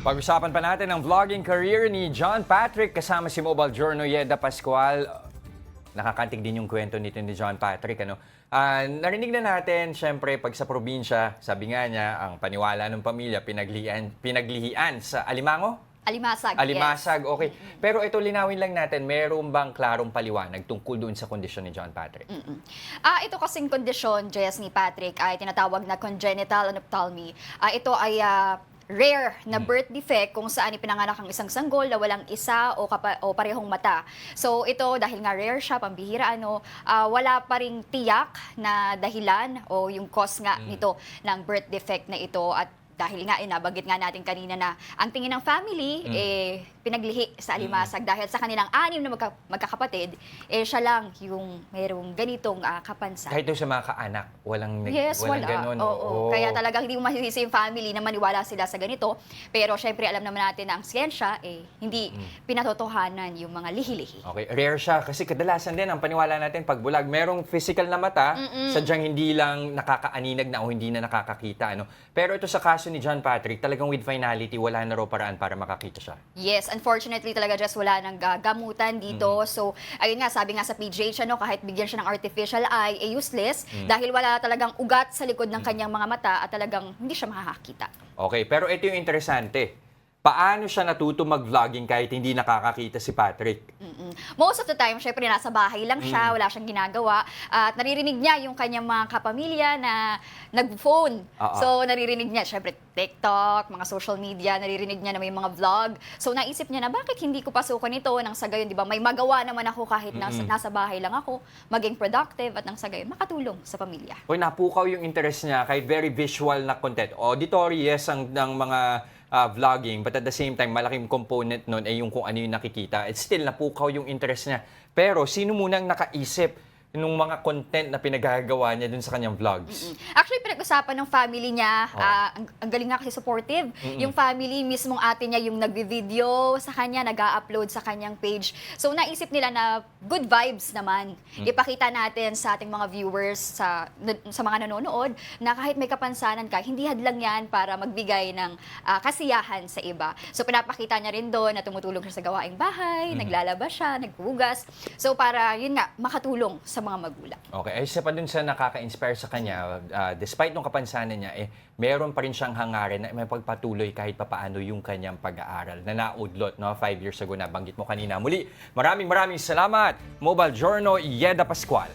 Pag-usapan pa natin ang vlogging career ni John Patrick kasama si Mobile Journal Yeda Pascual. Nakakantig din yung kwento nito ni John Patrick. Narinig na natin, syempre, pag sa probinsya, sabi nga niya, ang paniwala ng pamilya, pinaglihian sa Alimango? Alimasag, Alimasag, yes. okay. Pero ito, linawin lang natin, meron bang klarong paliwanag tungkol doon sa kondisyon ni John Patrick? Ito kasing kondisyon, Jess, ni Patrick, ay tinatawag na congenital aneuploidy. Ito ay rare na birth defect kung saan ipinanganak ang isang sanggol na walang isa o parehong mata. So ito, dahil nga rare siya, pambihira, wala pa ring tiyak na dahilan o yung cause nga nito ng birth defect na ito. At dahil nga, nabanggit nga natin kanina na ang tingin ng family, pinaglihi sa Alimasag dahil sa kanilang 6 na magkakapatid, siya lang yung mayroong ganitong kapansanan. Kahit doon sa mga kaanak, walang Wala. ganun. Oo. Kaya talagang hindi mo masisisi yung family na maniwala sila sa ganito. Pero syempre, alam naman natin na ang siyensya, hindi pinatotohanan yung mga lihi-lihi. Okay, rare siya kasi kadalasan din ang paniwala natin pag bulag, merong physical na mata, sadyang hindi lang nakakaaninag na o hindi na nakakakita. Pero ito sa kaso ni John Patrick, talagang with finality, wala na raw paraan para makakita siya. Yes, unfortunately talaga just wala nang gamutan dito. So, ayun nga, sabi nga sa PGH, kahit bigyan siya ng artificial eye, useless dahil wala talagang ugat sa likod ng kanyang mga mata at talagang hindi siya makakakita. Okay, pero ito yung interesante. Paano siya natuto mag-vlogging kahit hindi nakakakita si Patrick? Most of the time, syempre nasa bahay lang siya, wala siyang ginagawa. At naririnig niya yung kanyang mga kapamilya na nag-phone. So naririnig niya, syempre TikTok, mga social media, naririnig niya na may mga vlog. So naisip niya na bakit hindi ko pasukan ito nang sa gayon, di ba? May magawa naman ako kahit nasa bahay lang ako, maging productive at nang sa gayon, makatulong sa pamilya. Uy, napukaw yung interest niya kahit very visual na content. Auditory, yes, ng mga vlogging, but at the same time, malaking component nun ay yung kung ano yung nakikita. It's still, napukaw yung interest niya. Pero, sino munang nakaisip nung mga content na pinagagawa niya dun sa kanyang vlogs? Actually, pinag-usapan ng family niya, ang galing nga kasi supportive. Yung family, mismong ate niya yung nagvi-video sa kanya, nag-upload sa kanyang page. So, naisip nila na good vibes naman. Ipakita natin sa ating mga viewers, sa mga nanonood, na kahit may kapansanan ka, hindi hadlang yan para magbigay ng kasiyahan sa iba. So, pinapakita niya rin doon na tumutulong siya sa gawaing bahay, naglalaba siya, naghugas. So, para, yun nga, makatulong sa mga magulang. Okay, ay isa pa dun sa nakaka-inspire sa kanya, despite nung kapansanan niya, meron pa rin siyang hangarin na may pagpatuloy kahit papaano yung kanyang pag-aaral na naudlot 5 years ago na banggit mo kanina. Muli, maraming salamat, Mobile Journal Yeda Pascual.